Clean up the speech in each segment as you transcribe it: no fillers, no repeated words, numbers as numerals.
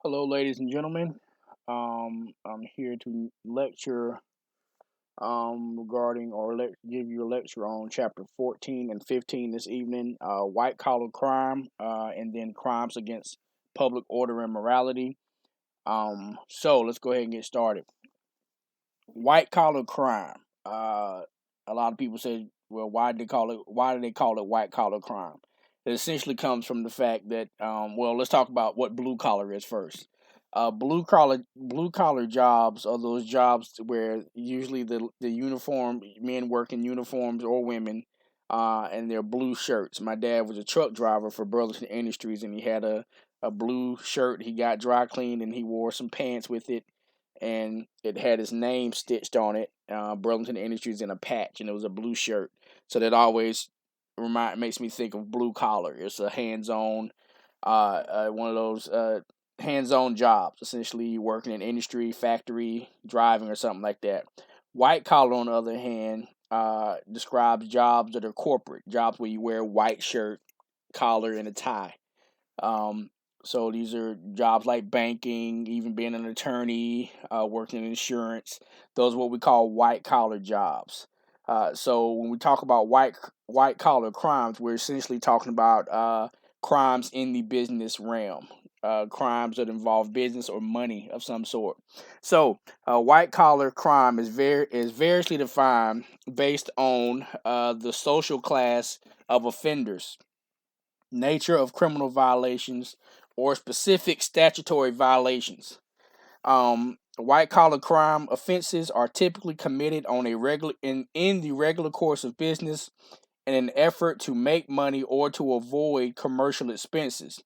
Hello, ladies and gentlemen. I'm here to lecture regarding give you a lecture on chapter 14 and 15 this evening, white collar crime, and then crimes against public order and morality. So let's go ahead and get started. White collar crime. A lot of people say, well, why do they call it white collar crime? It essentially comes from the fact that, well, let's talk about what blue collar is first. Blue collar jobs are those jobs where usually the uniform men work in uniforms or women, and they're blue shirts. My dad was a truck driver for Burlington Industries, and he had a blue shirt. He got dry cleaned, and he wore some pants with it, and it had his name stitched on it. Burlington Industries in a patch, and it was a blue shirt. So that always makes me think of blue collar. It's a hands-on, one of those hands-on jobs. Essentially, you working in industry, factory, driving, or something like that. White collar, on the other hand, describes jobs that are corporate jobs where you wear a white shirt, collar, and a tie. Um, so these are jobs like banking, even being an attorney, working in insurance. Those are what we call white collar jobs. So when we talk about white collar crimes, we're essentially talking about crimes in the business realm, crimes that involve business or money of some sort. So white collar crime is variously defined based on the social class of offenders, nature of criminal violations, or specific statutory violations. White collar crime offenses are typically committed on a regular in the regular course of business in an effort to make money or to avoid commercial expenses.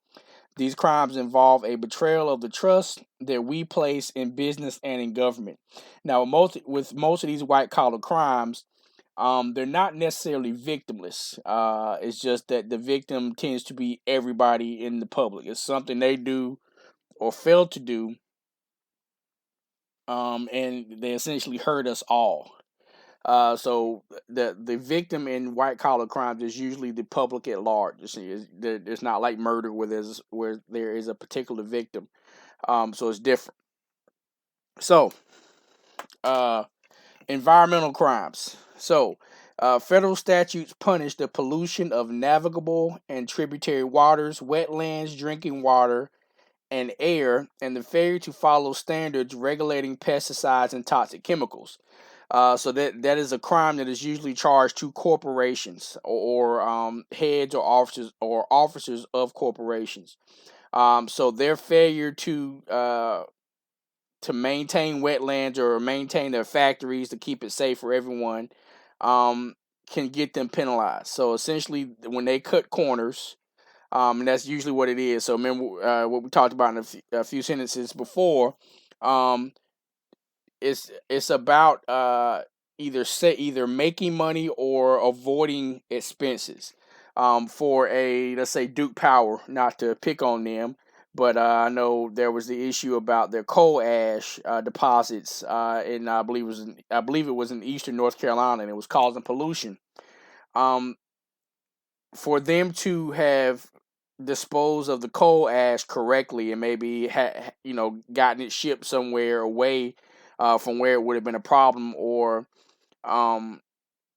These crimes involve a betrayal of the trust that we place in business and in government. Now, with most of these white collar crimes, they're not necessarily victimless. It's just that the victim tends to be everybody in the public. It's something they do or fail to do, and they essentially hurt us all. So the victim in white collar crimes is usually the public at large. It's not like murder where there is a particular victim. So it's different. So uh, environmental crimes. So, federal statutes punish the pollution of navigable and tributary waters, wetlands, drinking water, and air, and the failure to follow standards regulating pesticides and toxic chemicals. So that is a crime that is usually charged to corporations or heads or officers of corporations. So their failure to maintain wetlands or maintain their factories to keep it safe for everyone, um, can get them penalized. So essentially, when they cut corners, and that's usually what it is. So remember what we talked about in a few sentences before. Um, it's about either making money or avoiding expenses. For a, let's say, Duke Power, not to pick on them, but I know there was the issue about their coal ash deposits, and I believe it was in eastern North Carolina, and it was causing pollution. Um, for them to have disposed of the coal ash correctly and maybe gotten it shipped somewhere away from where it would have been a problem, or um,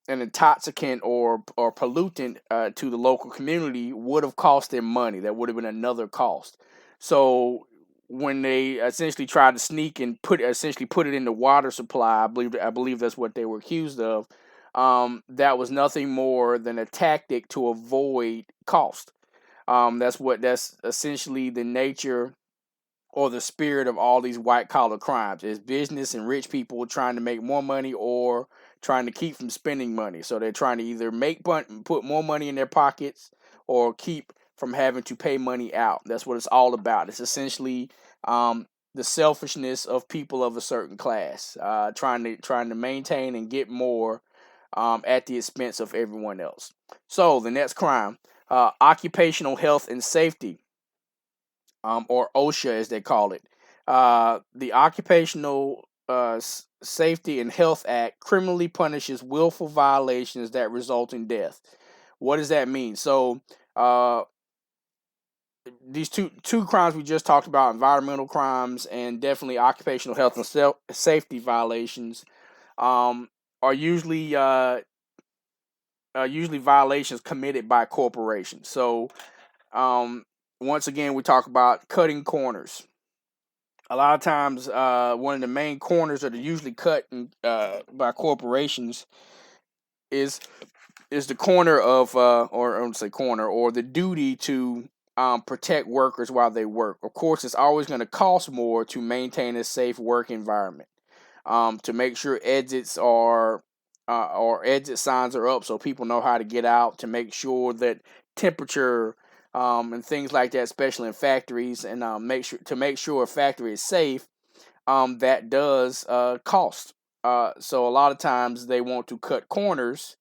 an intoxicant or pollutant to the local community, would have cost them money. That would have been another cost. So when they essentially tried to sneak and put it in the water supply, I believe that's what they were accused of. That was nothing more than a tactic to avoid cost. That's essentially the nature or the spirit of all these white collar crimes. Is business and rich people trying to make more money or trying to keep from spending money. So they're trying to either put more money in their pockets or keep from having to pay money out. That's what it's all about. It's essentially the selfishness of people of a certain class, trying to maintain and get more, at the expense of everyone else. So the next crime, occupational health and safety, or OSHA as they call it. The Occupational Safety and Health Act criminally punishes willful violations that result in death. What does that mean? So, uh, these two crimes we just talked about, environmental crimes and definitely occupational health and safety violations, um, are usually violations committed by corporations. So um, once again, we talk about cutting corners. A lot of times, one of the main corners that are usually cut by corporations is the corner of, or I don't say corner, or the duty to protect workers while they work. Of course, it's always going to cost more to maintain a safe work environment. To make sure exits are or exit signs are up so people know how to get out. To make sure that temperature and things like that, especially in factories, and make sure a factory is safe. That does cost. So a lot of times they want to cut corners,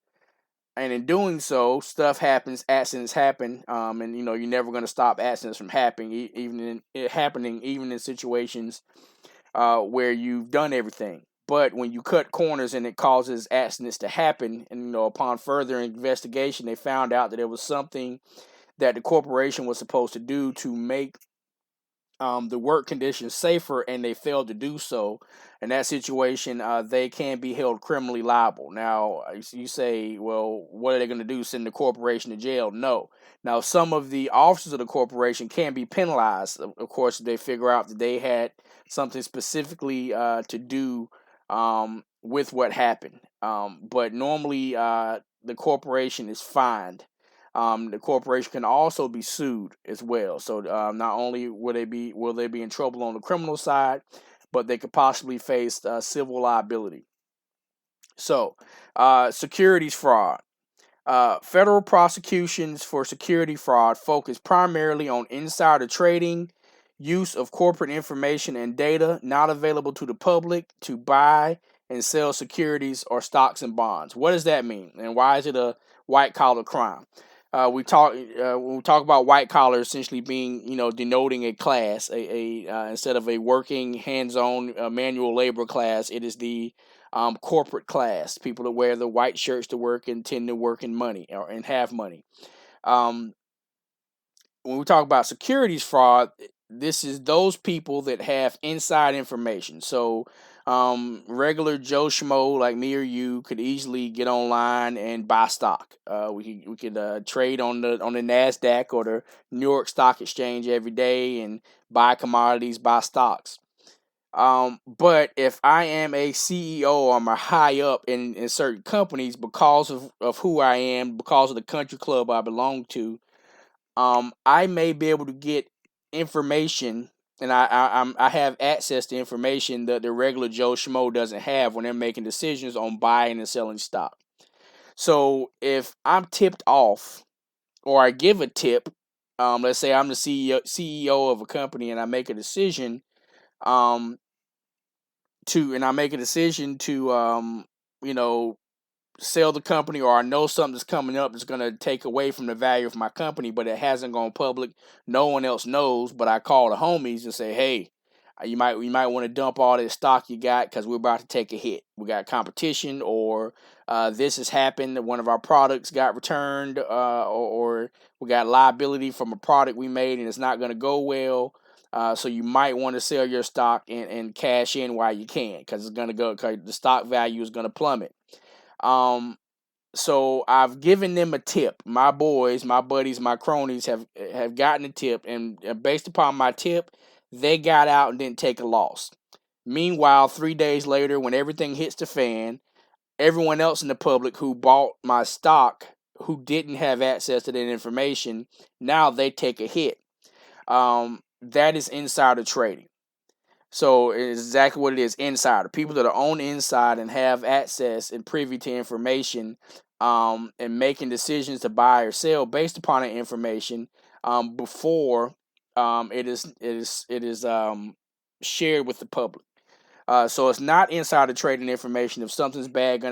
and in doing so, stuff happens, accidents happen, and you're never going to stop accidents from happening, even in situations where you've done everything. But when you cut corners and it causes accidents to happen, and upon further investigation, they found out that it was something that the corporation was supposed to do to make the work conditions safer, and they failed to do so. In that situation, they can be held criminally liable. Now, you say, well, what are they going to do? Send the corporation to jail? No. Now, some of the officers of the corporation can be penalized. Of course, if they figure out that they had something specifically to do with what happened. But normally, the corporation is fined. The corporation can also be sued as well. So not only will they be in trouble on the criminal side, but they could possibly face civil liability. So, securities fraud. Federal prosecutions for security fraud focus primarily on insider trading, use of corporate information and data not available to the public to buy and sell securities or stocks and bonds. What does that mean, and why is it a white collar crime? When we talk about white collar, essentially being denoting a class, instead of a working hands-on manual labor class, it is the corporate class, people that wear the white shirts to work and tend to work in money and have money. Um, when we talk about securities fraud, this is those people that have inside information. So, regular Joe Schmo like me or you could easily get online and buy stock. We could trade on the Nasdaq or the New York Stock Exchange every day and buy commodities, buy stocks. But if I am a CEO or I'm a high up in certain companies because of who I am, because of the country club I belong to, I may be able to get information, and I have access to information that the regular Joe Schmo doesn't have when they're making decisions on buying and selling stock. So if I'm tipped off, or I give a tip, let's say I'm the CEO of a company, and I make a decision, um, you know, sell the company, or I know something's coming up that's going to take away from the value of my company, but it hasn't gone public. No one else knows, but I call the homies and say, hey, you might want to dump all this stock you got because we're about to take a hit. We got competition, or this has happened. One of our products got returned, or we got liability from a product we made and it's not going to go well. So you might want to sell your stock and cash in while you can, because it's going to go. Cause the stock value is going to plummet. Um, so I've given them a tip. My boys, my buddies, my cronies have gotten a tip, and based upon my tip, they got out and didn't take a loss. Meanwhile, 3 days later, when everything hits the fan, everyone else in the public who bought my stock, who didn't have access to that information, now they take a hit. That is insider trading. So it's exactly what it is, insider. People that are on the inside and have access and privy to information, and making decisions to buy or sell based upon that information, before it is shared with the public. So it's not insider trading information. If something bad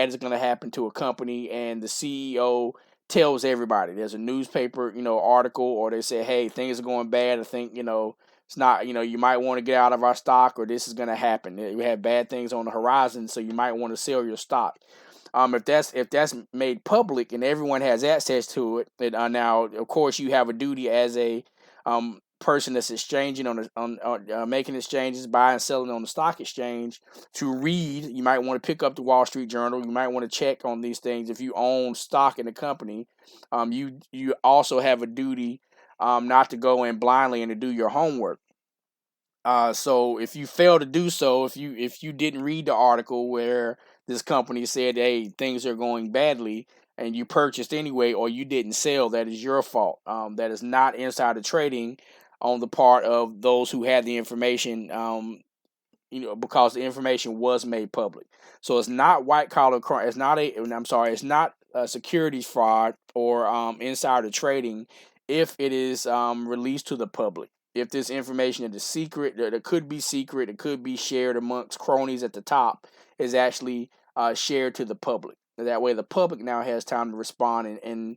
is gonna happen to a company, and the CEO tells everybody, there's a newspaper, article, or they say, hey, things are going bad. I think, it's not, you might want to get out of our stock, or this is gonna happen. We have bad things on the horizon, so you might want to sell your stock. If that's made public and everyone has access to it, then now of course you have a duty as a person that's exchanging on making exchanges, buying and selling on the stock exchange, to read. You might want to pick up the Wall Street Journal. You might want to check on these things if you own stock in the company. You also have a duty not to go in blindly and to do your homework. So if you fail to do so, if you didn't read the article where this company said, "Hey, things are going badly," and you purchased anyway, or you didn't sell, that is your fault. That is not insider trading on the part of those who had the information. Because the information was made public. So it's not white collar crime. It's not a. I'm sorry. It's not securities fraud or insider trading if it is released to the public. If this information that is secret, that it could be secret, it could be shared amongst cronies at the top, is actually shared to the public. That way, the public now has time to respond and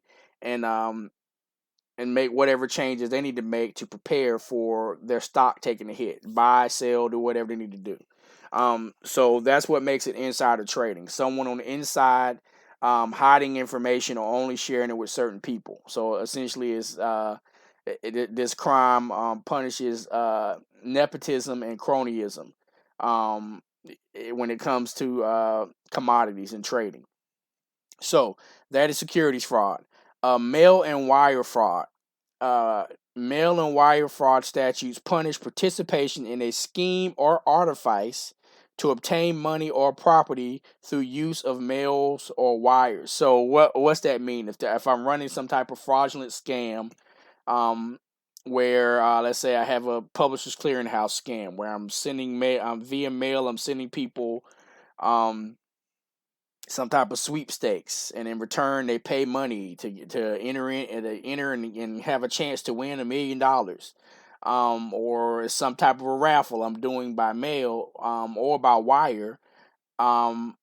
make whatever changes they need to make to prepare for their stock taking a hit, buy, sell, do whatever they need to do. So that's what makes it insider trading. Someone on the inside hiding information or only sharing it with certain people. So essentially, this crime punishes nepotism and cronyism when it comes to commodities and trading. So that is securities fraud. Mail and wire fraud. Uh, Mail and wire fraud statutes punish participation in a scheme or artifice to obtain money or property through use of mails or wires. So what's that mean? If I'm running some type of fraudulent scam, um, where let's say I have a publishers clearinghouse scam where I'm sending mail, via mail, I'm sending people um some type of sweepstakes, and in return they pay money to enter in and and have a chance to win $1 million, or some type of a raffle I'm doing by mail or by wire. Um,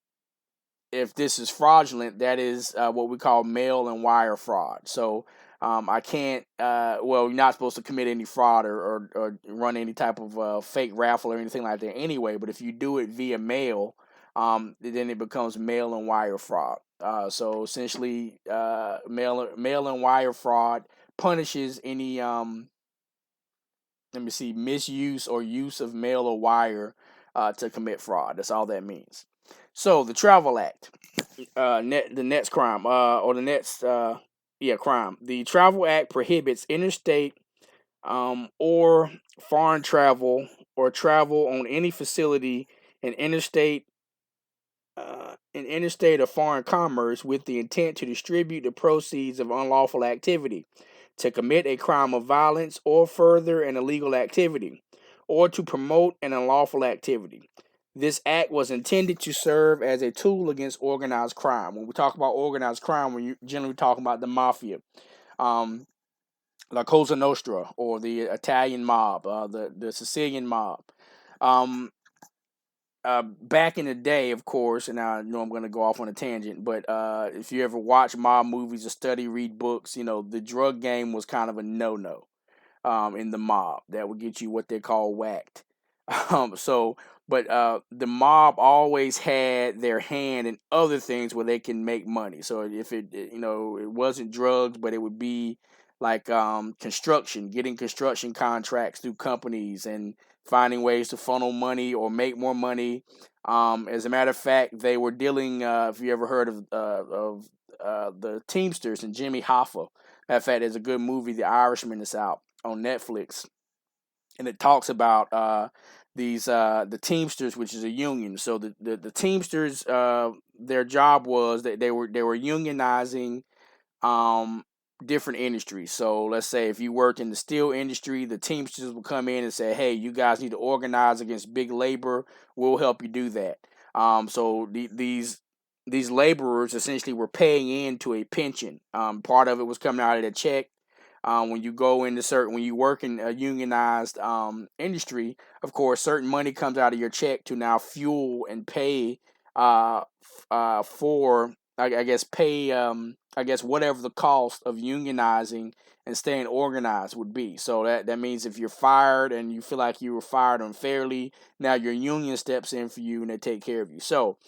if this is fraudulent, that is what we call mail and wire fraud. So I can't. Well, you're not supposed to commit any fraud or run any type of fake raffle or anything like that anyway. But if you do it via mail, then it becomes mail and wire fraud. So essentially, mail and wire fraud punishes any let me see, misuse or use of mail or wire to commit fraud. That's all that means. So the Travel Act, the next crime, or the next, crime. The Travel Act prohibits interstate or foreign travel or travel on any facility in interstate or foreign commerce with the intent to distribute the proceeds of unlawful activity, to commit a crime of violence or further an illegal activity, or to promote an unlawful activity. This act was intended to serve as a tool against organized crime. When we talk about organized crime, we're generally talking about the mafia, um, La Cosa Nostra, or the Italian mob, the Sicilian mob. Um, Back in the day, of course, and I know I'm going to go off on a tangent, but if you ever watch mob movies or study, read books, the drug game was kind of a no-no in the mob. That would get you what they call whacked. So, but the mob always had their hand in other things where they can make money. So if it wasn't drugs, but it would be like construction, getting construction contracts through companies and finding ways to funnel money or make more money. As a matter of fact, they were dealing. If you ever heard of the Teamsters and Jimmy Hoffa, matter of fact, there's a good movie, The Irishman, that's out on Netflix, and it talks about these the Teamsters, which is a union. So the Teamsters, their job was that they were unionizing um different industries. So let's say if you worked in the steel industry, the Teamsters will come in and say, "Hey, you guys need to organize against big labor. We'll help you do that." So these laborers essentially were paying into a pension. Part of it was coming out of their check. When you work in a unionized industry, of course, certain money comes out of your check to now fuel and pay for, I guess, I guess, whatever the cost of unionizing and staying organized would be. So that means if you're fired and you feel like you were fired unfairly, now your union steps in for you and they take care of you. So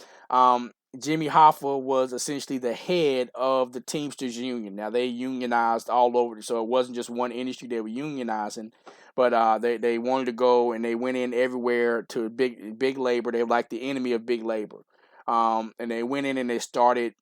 Jimmy Hoffa was essentially the head of the Teamsters Union. Now they unionized all over, so it wasn't just one industry they were unionizing, but they wanted to go and they went in everywhere to big labor. They were like the enemy of big labor, and they went in and they started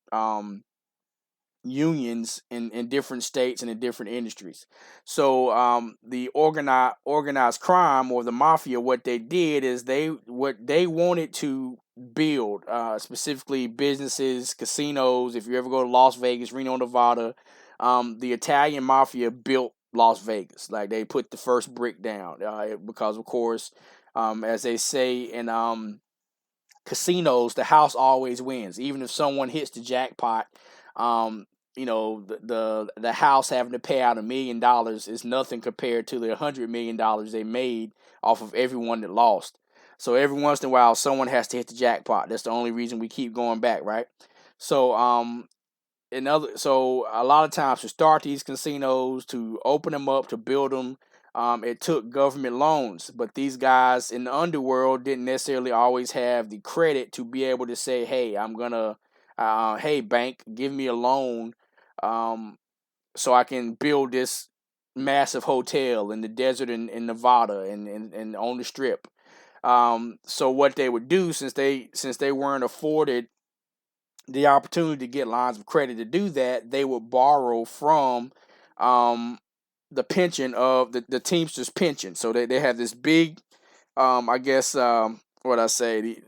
unions in different states and in different industries. So the organized crime or the mafia, what they did is what they wanted to build, specifically businesses, casinos. If you ever go to Las Vegas, Reno, Nevada, the Italian mafia built Las Vegas. Like they put the first brick down because, of course, as they say in casinos, the house always wins. Even if someone hits the jackpot, um, the house having to pay out $1 million is nothing compared to the $100 million they made off of everyone that lost. So every once in a while, someone has to hit the jackpot. That's the only reason we keep going back, right? So so a lot of times to start these casinos, to open them up, to build them, it took government loans. But these guys in the underworld didn't necessarily always have the credit to be able to say, hey, hey, bank, give me a loan, um, so I can build this massive hotel in the desert in Nevada and on the strip. So what they would do, since they weren't afforded the opportunity to get lines of credit to do that, they would borrow from um, the pension of the Teamsters pension. So they have this big, I guess, what I say,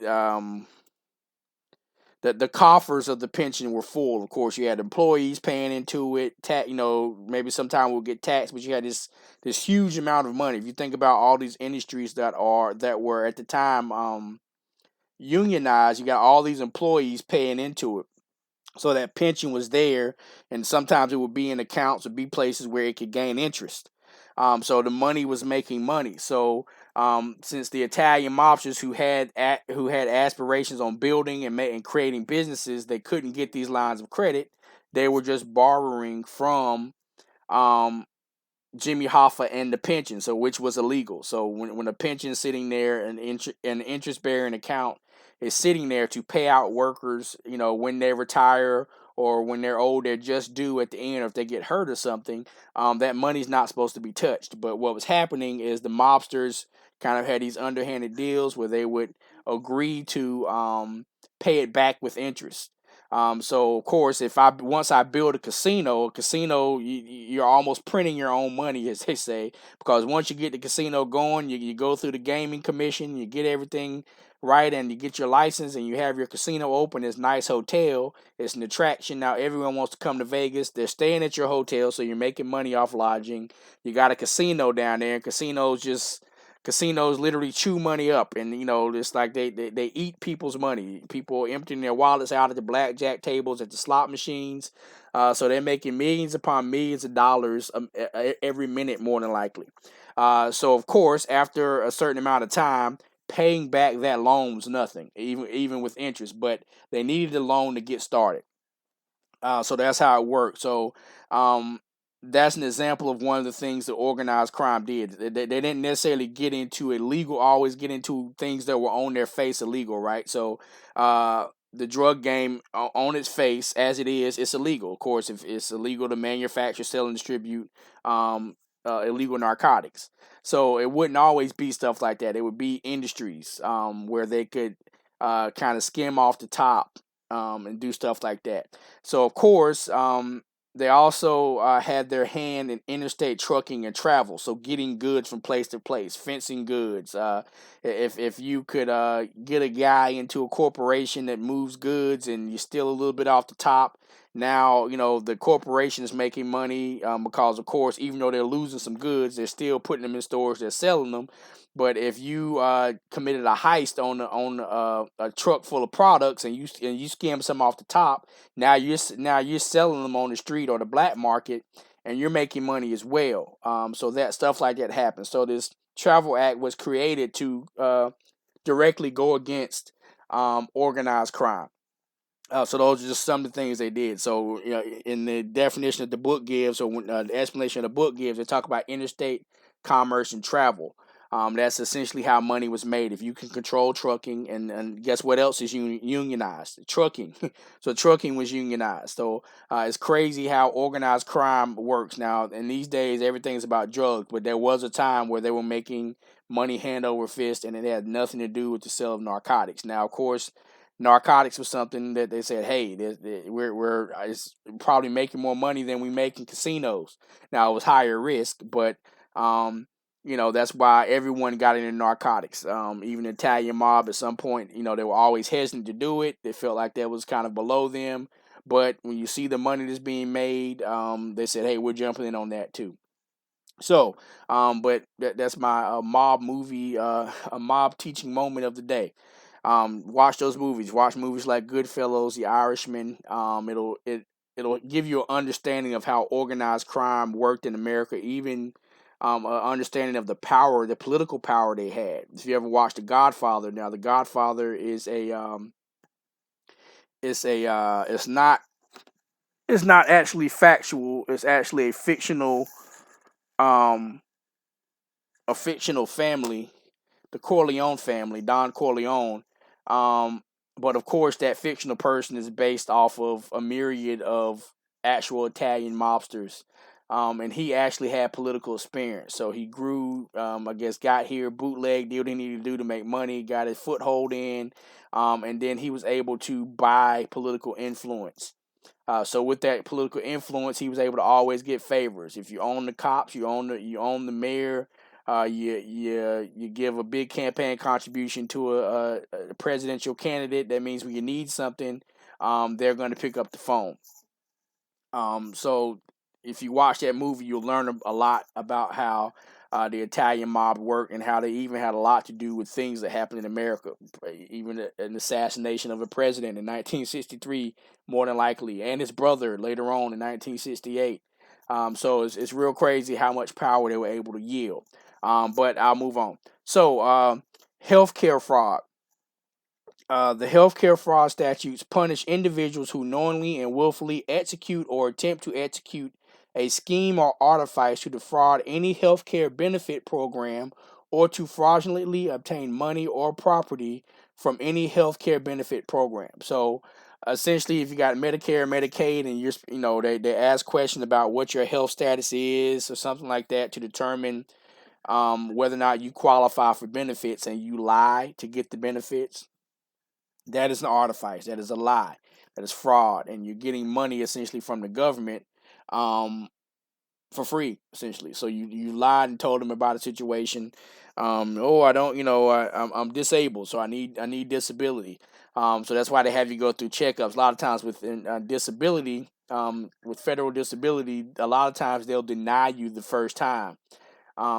the coffers of the pension were full. Of course, you had employees paying into it. Maybe sometime we'll get taxed, but you had this huge amount of money. If you think about all these industries that were at the time unionized, you got all these employees paying into it. So that pension was there, and sometimes it would be in accounts or be places where it could gain interest. So the money was making money. So since the Italian mobsters who had aspirations on building and creating businesses, they couldn't get these lines of credit. They were just borrowing from um, Jimmy Hoffa and the pension, so which was illegal. So when a pension is sitting there, an interest bearing account is sitting there to pay out workers, when they retire or when they're old, they're just due at the end, or if they get hurt or something, that money's not supposed to be touched. But what was happening is the mobsters kind of had these underhanded deals where they would agree to pay it back with interest. So of course, if I once I build a casino, you're almost printing your own money, as they say, because once you get the casino going, you go through the gaming commission, you get everything right, and you get your license, and you have your casino open. It's a nice hotel. It's an attraction. Now everyone wants to come to Vegas. They're staying at your hotel, so you're making money off lodging. You got a casino down there, and casinos literally chew money up, and it's like they eat people's money. People emptying their wallets out at the blackjack tables, at the slot machines. So they're making millions upon millions of dollars every minute, more than likely. So of course, after a certain amount of time, paying back that loan was nothing, even with interest. But they needed the loan to get started. So that's how it worked. So um, that's an example of one of the things that organized crime did. They didn't necessarily always get into things that were on their face illegal, right? So the drug game on its face, as it is, it's illegal. Of course, if it's illegal to manufacture, sell, and distribute illegal narcotics. So it wouldn't always be stuff like that. It would be industries where they could kind of skim off the top and do stuff like that. So of course, they also had their hand in interstate trucking and travel, so getting goods from place to place, fencing goods. If you could get a guy into a corporation that moves goods and you steal a little bit off the top, now the corporation is making money because, of course, even though they're losing some goods, they're still putting them in stores, they're selling them. But if you committed a heist on a truck full of products and you skim some off the top, now you're selling them on the street or the black market, and you're making money as well. So that stuff like that happens. So this Travel Act was created to directly go against organized crime. So those are just some of the things they did. So in the definition that the book gives, or the explanation of the book gives, they talk about interstate commerce and travel. That's essentially how money was made. If you can control trucking, and guess what else is unionized? Trucking. So trucking was unionized. So it's crazy how organized crime works now. And these days, everything's about drugs. But there was a time where they were making money hand over fist, and it had nothing to do with the sale of narcotics. Now, of course, narcotics was something that they said, hey, we're it's probably making more money than we make in casinos. Now, it was higher risk, but um, that's why everyone got into narcotics. Even the Italian mob at some point, they were always hesitant to do it. They felt like that was kind of below them. But when you see the money that's being made, they said, hey, we're jumping in on that too. So, but that's my mob movie, a mob teaching moment of the day. Watch those movies. Watch movies like Goodfellas, The Irishman. It'll give you an understanding of how organized crime worked in America, even an understanding of the power, the political power they had. If you ever watched The Godfather, now The Godfather is it's not actually factual. It's actually um a fictional family, the Corleone family, Don Corleone. Um, but of course, that fictional person is based off of a myriad of actual Italian mobsters. And he actually had political experience. So he grew, I guess, got here, bootleg, did what he needed to do to make money, got his foothold in, and then he was able to buy political influence. So with that political influence, he was able to always get favors. If you own the cops, you own the mayor. You give a big campaign contribution to a presidential candidate. That means when you need something, they're going to pick up the phone. So if you watch that movie, you'll learn a lot about how the Italian mob worked and how they even had a lot to do with things that happened in America. Even an assassination of a president in 1963, more than likely, and his brother later on in 1968. So it's real crazy how much power they were able to yield. But I'll move on. So, healthcare fraud. The healthcare fraud statutes punish individuals who knowingly and willfully execute or attempt to execute a scheme or artifice to defraud any healthcare benefit program or to fraudulently obtain money or property from any healthcare benefit program. So essentially, if you got Medicare, Medicaid, and they ask questions about what your health status is or something like that to determine whether or not you qualify for benefits, and you lie to get the benefits, that is an artifice. That is a lie. That is fraud, and you're getting money essentially from the government, um, for free, essentially. So you lied and told them about a situation. Oh, I don't, I'm disabled, so I need disability. So that's why they have you go through checkups. A lot of times with disability, with federal disability, a lot of times they'll deny you the first time.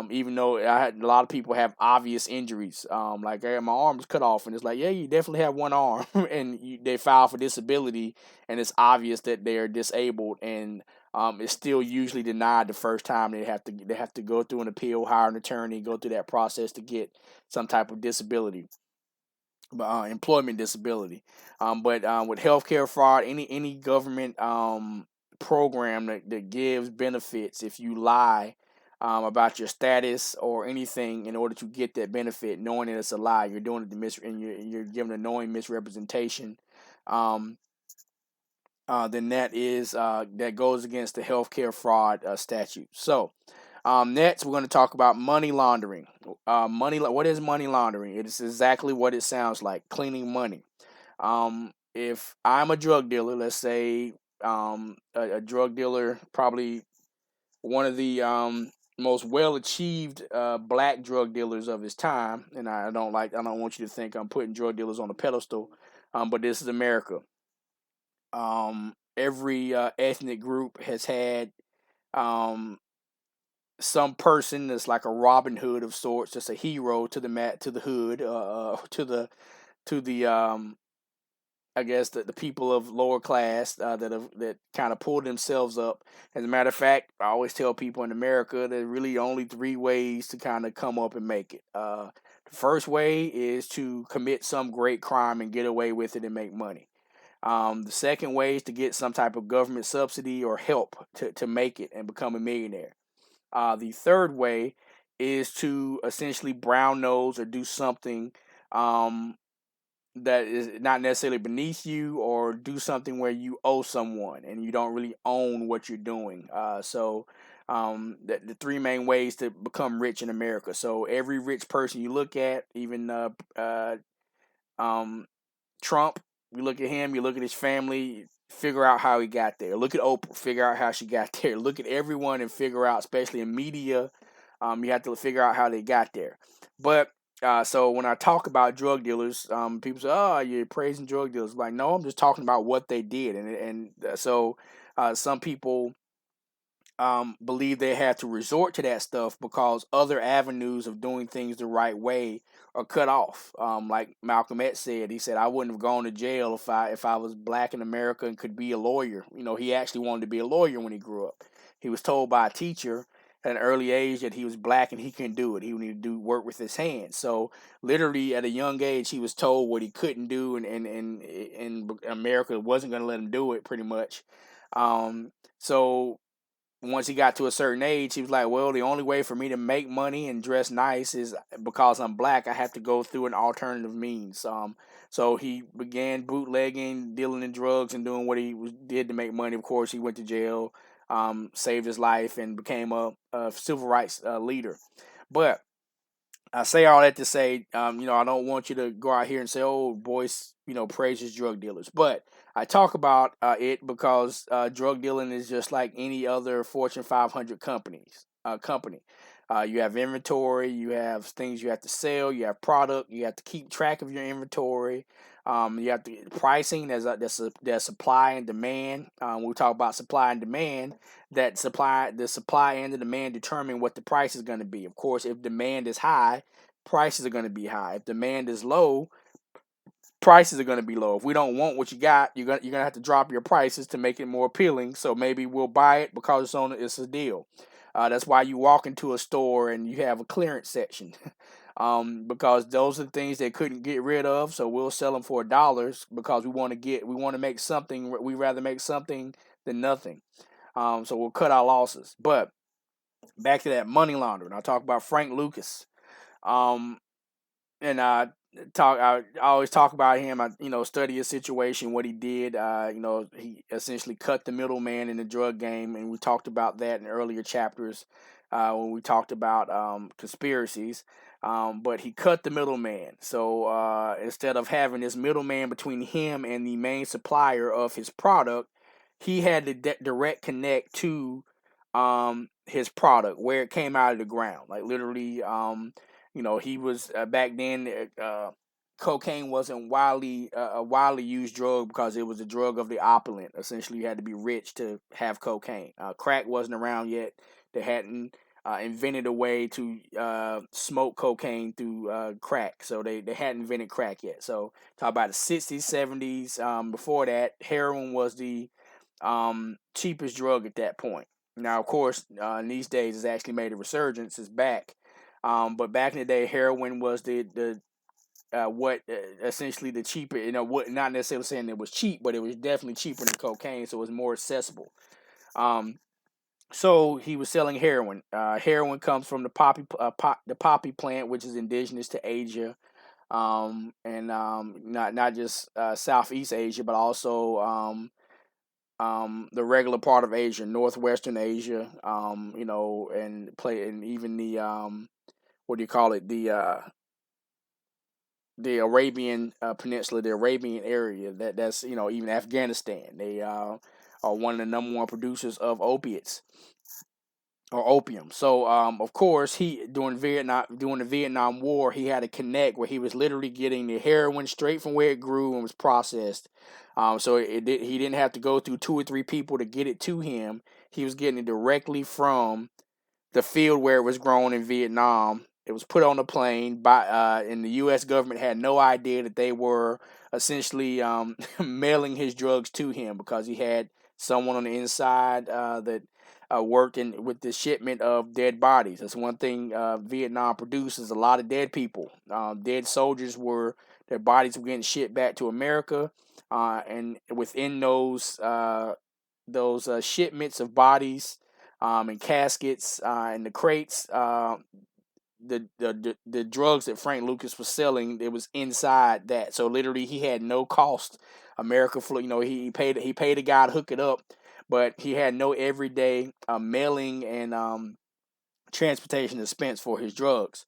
Even though a lot of people have obvious injuries, like hey, my arm was cut off, and it's like, yeah, you definitely have one arm, and they file for disability, and it's obvious that they are disabled, and it's still usually denied the first time. They have to go through an appeal, hire an attorney, go through that process to get some type of disability, employment disability. But with healthcare fraud, any government program that gives benefits, if you lie about your status or anything in order to get that benefit, knowing that it's a lie, you're doing it and you're giving a knowing misrepresentation. Um, then that goes against the healthcare fraud statute. So, next we're going to talk about money laundering. What is money laundering? It is exactly what it sounds like: cleaning money. If I'm a drug dealer, let's say a drug dealer, probably one of the most well achieved black drug dealers of his time, and I don't want you to think I'm putting drug dealers on a pedestal, but this is America. Every ethnic group has had um, some person that's like a Robin Hood of sorts, just a hero to the hood, to the I guess the people of lower class that kind of pull themselves up. As a matter of fact, I always tell people in America there's really only three ways to kind of come up and make it. The first way is to commit some great crime and get away with it and make money. The second way is to get some type of government subsidy or help to make it and become a millionaire. The third way is to essentially brown nose or do something um, that is not necessarily beneath you, or do something where you owe someone and you don't really own what you're doing. The three main ways to become rich in America. So every rich person you look at, even um, Trump, you look at him, you look at his family, figure out how he got there. Look at Oprah, figure out how she got there. Look at everyone and figure out, especially in media, you have to figure out how they got there. But so when I talk about drug dealers, people say, "Oh, you're praising drug dealers." Like, no, I'm just talking about what they did, and some people believe they had to resort to that stuff because other avenues of doing things the right way are cut off. Like Malcolm X said, he said, "I wouldn't have gone to jail if I was black in America and could be a lawyer." You know, he actually wanted to be a lawyer when he grew up. He was told by a teacher at an early age that he was black and he couldn't do it. He would need to do work with his hands. So literally at a young age, he was told what he couldn't do, and America wasn't going to let him do it, pretty much. So once he got to a certain age, he was like, well, the only way for me to make money and dress nice is because I'm black. I have to go through an alternative means. So he began bootlegging, dealing in drugs, and doing what did to make money. Of course, he went to jail, saved his life, and became a civil rights leader. But I say all that to say, I don't want you to go out here and say, "Oh, boys, praises drug dealers." But I talk about it because drug dealing is just like any other Fortune 500 company. You have inventory, you have things you have to sell, you have product, you have to keep track of your inventory. You have to pricing. There's supply and demand. We talk about supply and demand. The supply and the demand determine what the price is going to be. Of course, if demand is high, prices are going to be high. If demand is low, prices are going to be low. If we don't want what you got, you're gonna have to drop your prices to make it more appealing. So maybe we'll buy it because it's a deal. That's why you walk into a store and you have a clearance section. Because those are the things they couldn't get rid of, so we'll sell them for dollars because we want to make something. We rather make something than nothing. So we'll cut our losses. But back to that money laundering. I talk about Frank Lucas. Um, and I always talk about him. I study his situation, what he did. He essentially cut the middleman in the drug game, and we talked about that in earlier chapters when we talked about conspiracies. But he cut the middleman. So instead of having this middleman between him and the main supplier of his product, he had the direct connect to his product, where it came out of the ground, like literally. He was back then. Cocaine wasn't a widely used drug because it was a drug of the opulent. Essentially, you had to be rich to have cocaine. Crack wasn't around yet. They hadn't invented a way to smoke cocaine through crack, so they hadn't invented crack yet. So talk about the 60s, 70s. Before that, heroin was the cheapest drug at that point. Now, of course, in these days, it's actually made a resurgence. It's back. But back in the day, heroin was the what essentially the cheaper. What, not necessarily saying it was cheap, but it was definitely cheaper than cocaine, so it was more accessible. Um, so he was selling heroin. Heroin comes from the poppy plant, which is indigenous to Asia, and not just Southeast Asia, but also the regular part of Asia, northwestern Asia, and even the what do you call it, the Arabian Peninsula, the Arabian area. That's even Afghanistan. They are one of the number one producers of opiates or opium. So of course, he during the Vietnam War, he had a connect where he was literally getting the heroin straight from where it grew and was processed. So he didn't have to go through two or three people to get it to him. He was getting it directly from the field where it was grown in Vietnam. It was put on a plane and the U.S. government had no idea that they were essentially mailing his drugs to him because he had someone on the inside that worked with the shipment of dead bodies. That's one thing Vietnam produces: a lot of dead people. Dead soldiers their bodies were getting shipped back to America, and within those shipments of bodies and caskets and the crates, the drugs that Frank Lucas was selling, it was inside that. So literally, he had no cost. America, he paid a guy to hook it up, but he had no everyday mailing and transportation expense for his drugs.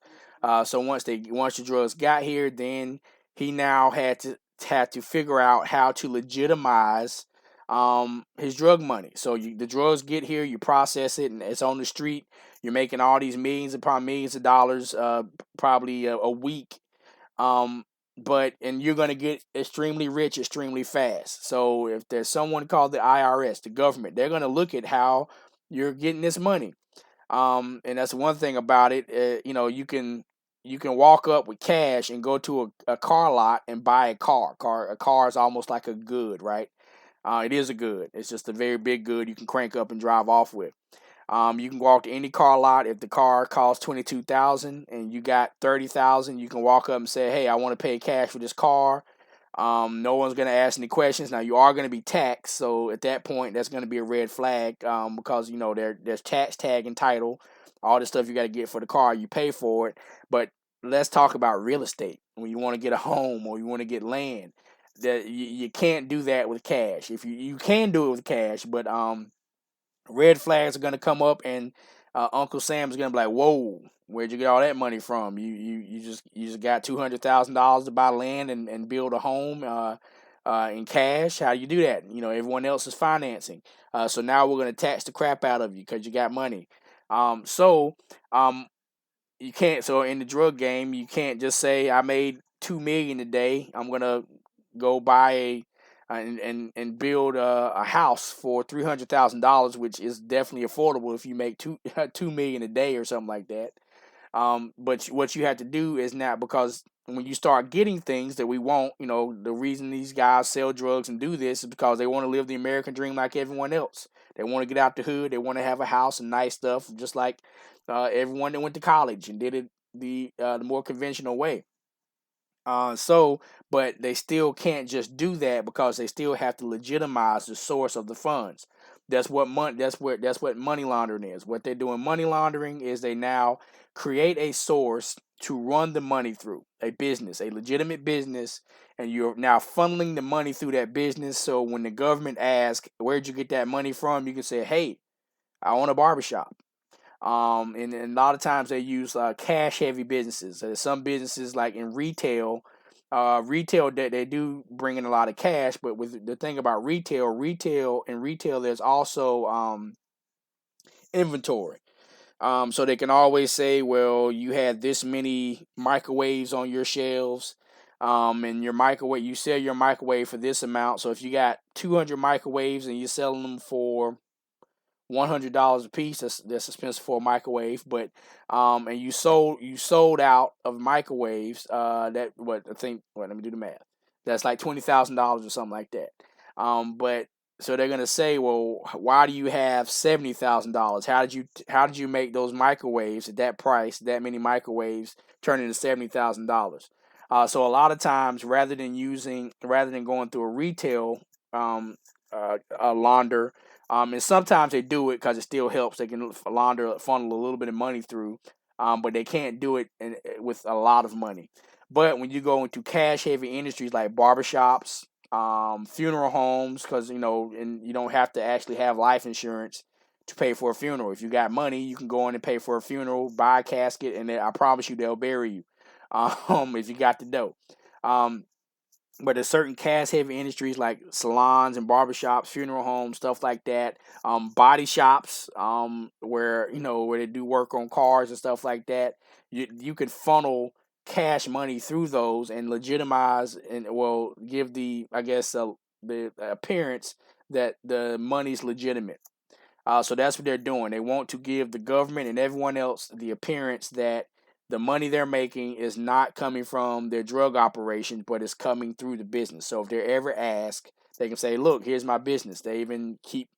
So once the drugs got here, then he now had to figure out how to legitimize his drug money. So the drugs get here, you process it, and it's on the street. You're making all these millions upon millions of dollars, probably a week. Um, and you're gonna get extremely rich extremely fast. So if there's someone called the IRS, the government, they're gonna look at how you're getting this money. And that's one thing about it. You can walk up with cash and go to a car lot and buy a car. A car is almost like a good, right? It is a good. It's just a very big good you can crank up and drive off with. You can walk to any car lot. If the car costs 22,000 and you got 30,000, you can walk up and say, "Hey, I want to pay cash for this car." No one's gonna ask any questions. Now you are gonna be taxed, so at that point, that's gonna be a red flag. Because there's tax tag and title, all the stuff you got to get for the car. You pay for it, but let's talk about real estate. When you want to get a home or you want to get land, that you can't do that with cash. If you can do it with cash, but red flags are gonna come up, and Uncle Sam's gonna be like, "Whoa, where'd you get all that money from? You just got $200,000 to buy land and build a home in cash. How do you do that? Everyone else is financing. So now we're gonna tax the crap out of you because you got money. So you can't. So in the drug game, you can't just say I made 2 million today. I'm gonna go buy and build a house for $300,000, which is definitely affordable if you make 2 million a day or something like that. But what you have to do is not, because when you start getting things that we want, the reason these guys sell drugs and do this is because they want to live the American dream like everyone else. They want to get out the hood. They want to have a house and nice stuff, just like everyone that went to college and did it the more conventional way. So, but they still can't just do that because they still have to legitimize the source of the funds. That's what money laundering is. What they're doing money laundering is they now create a source to run the money through, a business, a legitimate business, and you're now funneling the money through that business. So when the government asks, "Where'd you get that money from?" you can say, "Hey, I own a barbershop." And a lot of times they use cash heavy businesses. Some businesses, like in retail that they do bring in a lot of cash. But with the thing about retail, there's also inventory. So they can always say, well, you had this many microwaves on your shelves. And you sell your microwave for this amount. So if you got 200 microwaves and you're selling them for $100 a piece. That's expensive for a microwave, but and you sold out of microwaves. That what I think. What let me do the math. That's like $20,000 or something like that. But so they're gonna say, well, why do you have $70,000? How did you make those microwaves at that price? That many microwaves turn into $70,000. So a lot of times, rather than going through a retail a launder. And sometimes they do it because it still helps. They can funnel a little bit of money through, but they can't do it with a lot of money. But when you go into cash heavy industries like barbershops, funeral homes, because and you don't have to actually have life insurance to pay for a funeral. If you got money, you can go in and pay for a funeral, buy a casket, and I promise you they'll bury you. If you got the dough. Um, but there's certain cash heavy industries like salons and barbershops, funeral homes, stuff like that. Body shops, where they do work on cars and stuff like that. You could funnel cash money through those and legitimize and, well, give the, I guess, the appearance that the money's legitimate. So that's what they're doing. They want to give the government and everyone else the appearance that the money they're making is not coming from their drug operations, but it's coming through the business. So if they're ever asked, they can say, "Look, here's my business." They even keep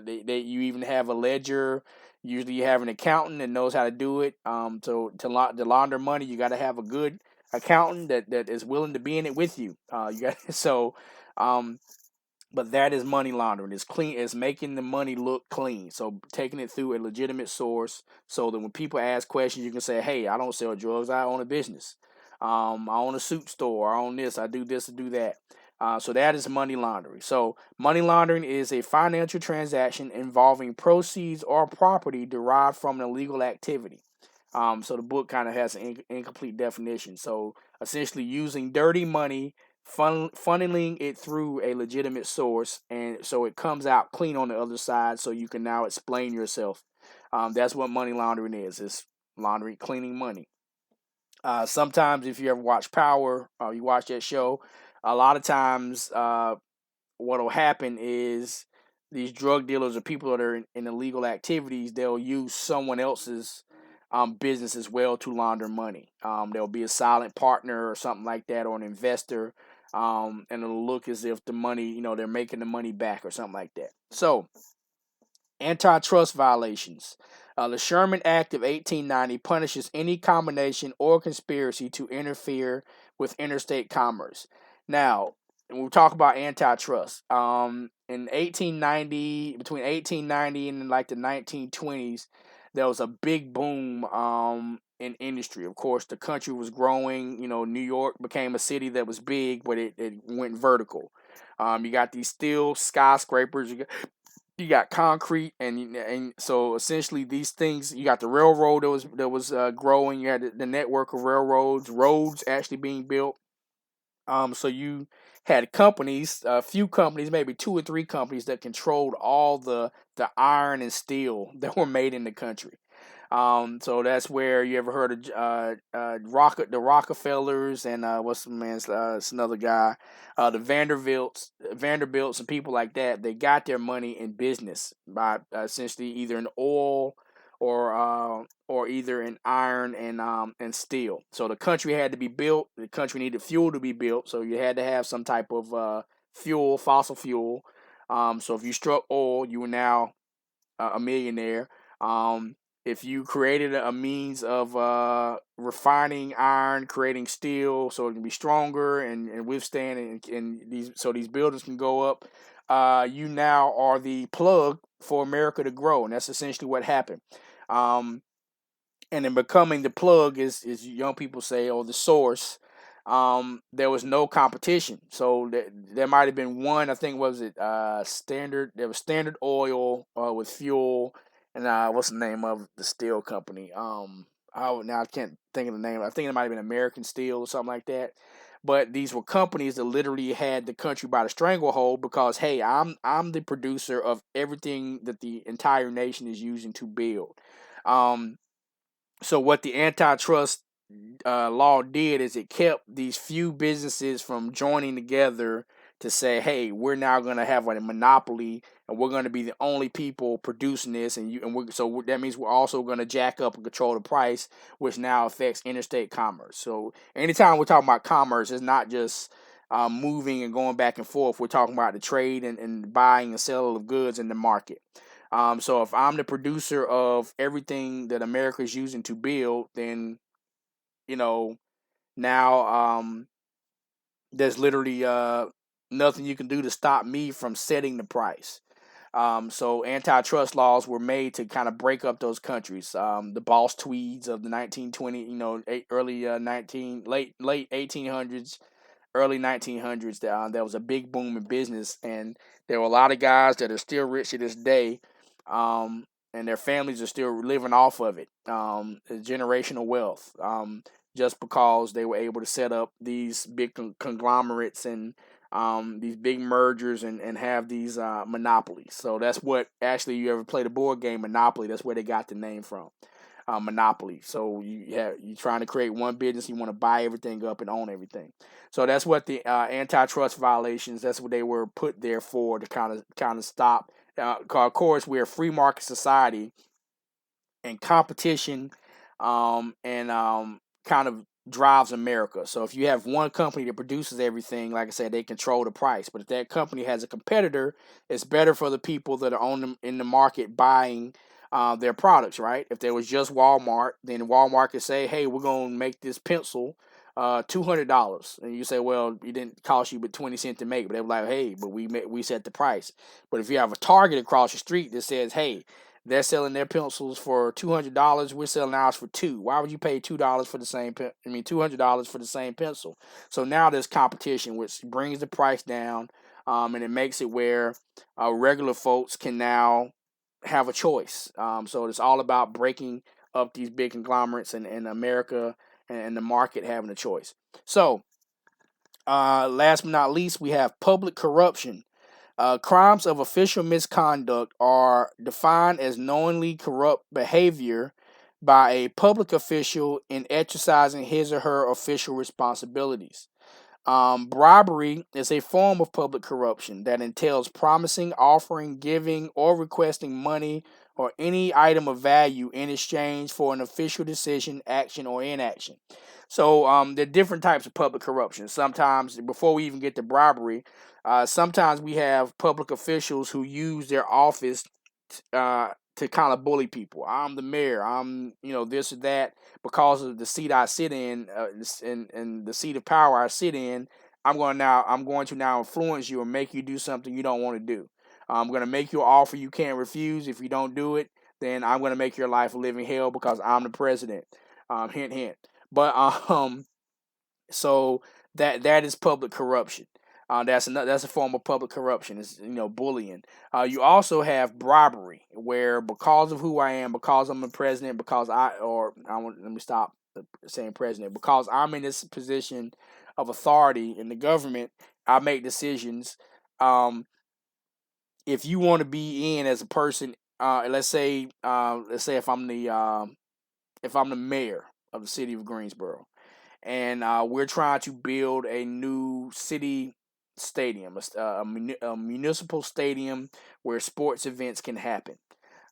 you even have a ledger. Usually, you have an accountant that knows how to do it. To launder money, you got to have a good accountant that is willing to be in it with you. You got so. Um, But that is money laundering. It's clean. It's making the money look clean. So taking it through a legitimate source, so that when people ask questions, you can say, "Hey, I don't sell drugs. I own a business. I own a suit store. I own this. I do this. I do that." So that is money laundering. So money laundering is a financial transaction involving proceeds or property derived from an illegal activity. So the book kind of has an incomplete definition. So essentially, using dirty money, funneling it through a legitimate source, and so it comes out clean on the other side. So you can now explain yourself. That's what money laundering is. It's laundering, cleaning money. Sometimes, if you ever watch Power, you watch that show. A lot of times, what will happen is these drug dealers or people that are in illegal activities, they'll use someone else's business as well to launder money. There'll be a silent partner or something like that, or an investor, and it'll look as if the money, they're making the money back or something like that. So, antitrust violations. The Sherman Act of 1890 punishes any combination or conspiracy to interfere with interstate commerce. Now, when we talk about antitrust, in 1890, between 1890 and like the 1920s, there was a big boom in industry. Of course, the country was growing. New York became a city that was big, but it went vertical. You got these steel skyscrapers. You got concrete, and so essentially these things. You got the railroad that was growing. You had the network of railroads, roads actually being built. So you had companies, a few companies, maybe two or three companies that controlled all the iron and steel that were made in the country. So that's where you ever heard of the Rockefellers, and what's the man's it's another guy, the Vanderbilts and people like that. They got their money in business by essentially either in oil or either in iron and steel. So the country had to be built. The country needed fuel to be built. So you had to have some type of fuel, fossil fuel. So if you struck oil, you were now a millionaire. If you created a means of refining iron, creating steel, so it can be stronger and withstand, and these buildings can go up, you now are the plug for America to grow, and that's essentially what happened. Um, and then becoming the plug is young people say, or the source. There was no competition, so there might have been one. I think was it Standard. There was Standard Oil with fuel, and what's the name of the steel company? Now I can't think of the name. I think it might have been American Steel or something like that. But these were companies that literally had the country by the stranglehold because, hey, I'm the producer of everything that the entire nation is using to build. Um, so what the antitrust law did is it kept these few businesses from joining together to say, "Hey, we're now going to have a monopoly, and we're going to be the only people producing this." So that means we're also going to jack up and control the price, which now affects interstate commerce. So anytime we're talking about commerce, it's not just moving and going back and forth. We're talking about the trade and buying and selling of goods in the market. So if I'm the producer of everything that America is using to build, then you know now there's literally nothing you can do to stop me from setting the price. So antitrust laws were made to kind of break up those countries. The Boss Tweeds of the 1920, early late 1800s, early 1900s. There was a big boom in business, and there were a lot of guys that are still rich to this day, and their families are still living off of it. Generational wealth, just because they were able to set up these big conglomerates and these big mergers and have these monopolies. So that's what actually you ever played a board game Monopoly. That's where they got the name from. Monopoly. So you're trying to create one business. You want to buy everything up and own everything. So that's what the antitrust violations. That's what they were put there for, to kind of stop. Of course, we're a free market society, and competition and kind of drives America. So if you have one company that produces everything, like I said, they control the price. But if that company has a competitor, it's better for the people that are on them in the market buying their products, right? If there was just Walmart, then Walmart could say, "Hey, we're gonna make this pencil $200, and you say, well, it didn't cost you but 20 cents to make, but they were like, hey, but we set the price. But if you have a Target across the street that says, hey, they're selling their pencils for $200, we're selling ours for $2. Why would you pay $2 for the same $200 for the same pencil? So now there's competition, which brings the price down, and it makes it where regular folks can now have a choice. So it's all about breaking up these big conglomerates and America and the market having a choice. So, last but not least, we have public corruption. Crimes of official misconduct are defined as knowingly corrupt behavior by a public official in exercising his or her official responsibilities. Bribery is a form of public corruption that entails promising, offering, giving, or requesting money or any item of value in exchange for an official decision, action, or inaction. So there are different types of public corruption. Sometimes, before we even get to bribery, sometimes we have public officials who use their office to kind of bully people. I'm the mayor. I'm this or that because of the seat I sit in, and the seat of power I sit in. I'm going to now influence you and make you do something you don't want to do. I'm going to make you an offer you can't refuse. If you don't do it, then I'm going to make your life a living hell because I'm the president. Hint, hint. But so that is public corruption. That's a form of public corruption. It's bullying. You also have bribery, where because of who I am, because I'm the president, let me stop saying president, because I'm in this position of authority in the government, I make decisions. If you want to be in as a person, let's say if I'm the mayor of the city of Greensboro, and we're trying to build a new city stadium, a municipal stadium where sports events can happen,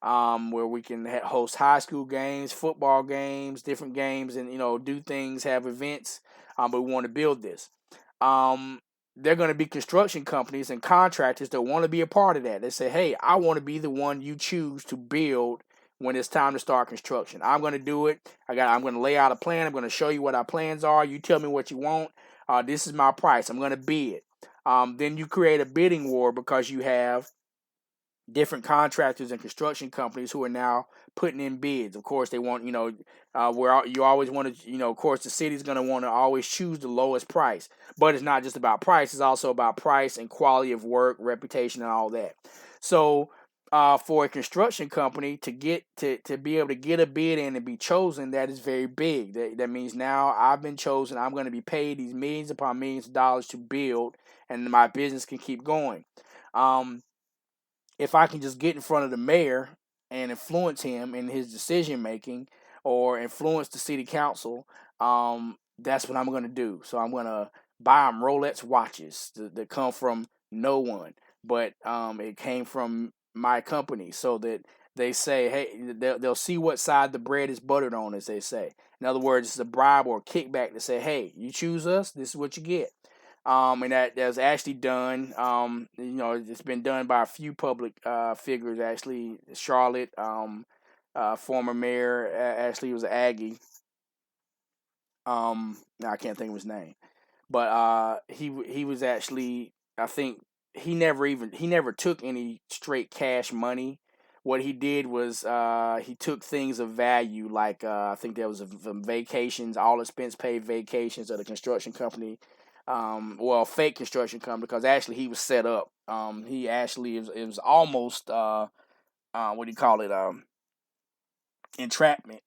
where we can host high school games, football games, different games, and do things, have events. But we want to build this. Um, they're going to be construction companies and contractors that want to be a part of that. They say, hey, I want to be the one you choose to build when it's time to start construction. I'm going to do it. I'm going to lay out a plan. I'm going to show you what our plans are. You tell me what you want. This is my price. I'm going to bid. Then you create a bidding war because you have different contractors and construction companies who are now putting in bids. Of course, they want, where you always want to, of course, the city's going to want to always choose the lowest price. But it's not just about price. It's also about price and quality of work, reputation, and all that. So, for a construction company to be able to get a bid in and be chosen, that is very big. That means now I've been chosen. I'm going to be paid these millions upon millions of dollars to build, and my business can keep going. If I can just get in front of the mayor and influence him in his decision making, or influence the city council, that's what I'm going to do. So I'm going to buy them Rolex watches that come from no one, but it came from my company, so that they say, hey, they'll see what side the bread is buttered on, as they say. In other words, it's a bribe or a kickback to say, hey, you choose us, this is what you get. And that's actually done. It's been done by a few public figures. Actually, Charlotte, former mayor, actually was an Aggie. Now I can't think of his name, but he was actually, I think he never took any straight cash money. What he did was he took things of value, like I think there was vacations, all expense paid vacations of the construction company, fake construction company, because actually he was set up. He actually it was almost what do you call it, entrapment.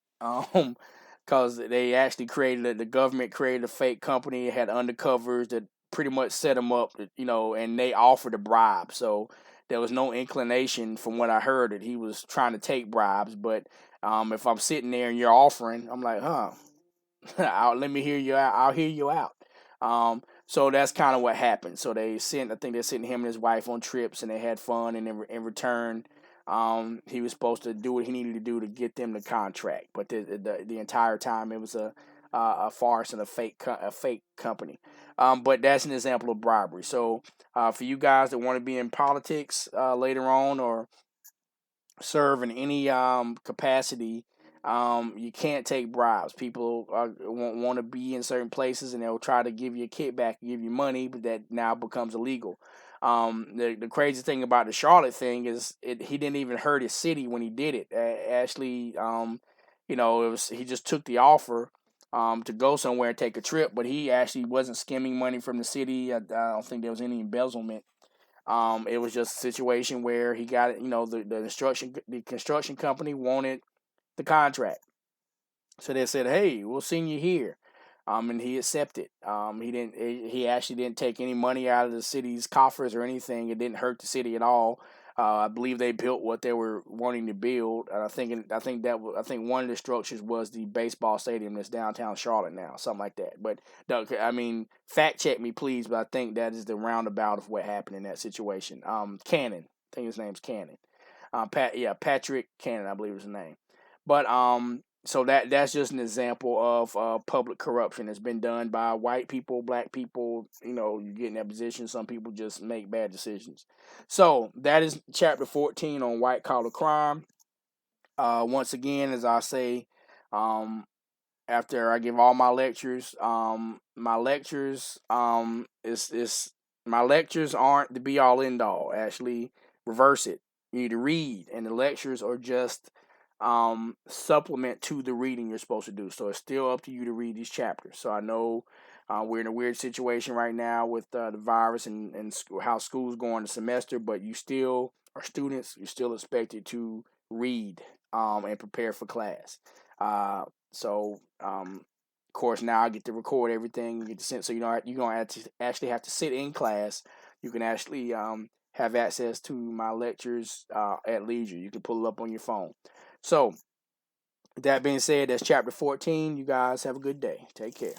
Because they actually the government created a fake company. It had undercovers that pretty much set them up, and they offered a bribe. So there was no inclination, from what I heard, that he was trying to take bribes. But if I'm sitting there and you're offering, I'm like, huh, let me hear you out. I'll hear you out. So that's kind of what happened. So I think they sent him and his wife on trips, and they had fun. And in return, he was supposed to do what he needed to do to get them the contract. But the entire time, it was a farce and a fake company. But that's an example of bribery. So for you guys that want to be in politics later on, or serve in any capacity, You can't take bribes. People won't want to be in certain places, and they'll try to give you a kickback, give you money, but that now becomes illegal. The crazy thing about the Charlotte thing is he didn't even hurt his city when he did it. Actually, it was he just took the offer to go somewhere and take a trip, but he actually wasn't skimming money from the city. I don't think there was any embezzlement. It was just a situation where he got it. The construction company wanted the contract. So they said, "Hey, we'll send you here," and he accepted. He didn't. He actually didn't take any money out of the city's coffers or anything. It didn't hurt the city at all. I believe they built what they were wanting to build. And I think one of the structures was the baseball stadium that's downtown Charlotte now, something like that. But I mean, fact check me, please. But I think that is the roundabout of what happened in that situation. Cannon. I think his name's Cannon. Patrick Cannon, I believe is his name. But so that's just an example of public corruption that's been done by white people, black people. You get in that position. Some people just make bad decisions. So that is chapter 14 on white collar crime. Once again, as I say, after I give all my lectures, my lectures aren't the be all end all. Actually, reverse it. You need to read, and the lectures are just supplement to the reading you're supposed to do. So it's still up to you to read these chapters. So I know we're in a weird situation right now with the virus and how school's going the semester, but you still are students. You're still expected to read and prepare for class. Of course, now I get to record everything. You get to send, so you don't actually have to sit in class. You can actually have access to my lectures at leisure. You can pull it up on your phone. So, with that being said, that's chapter 14. You guys have a good day. Take care.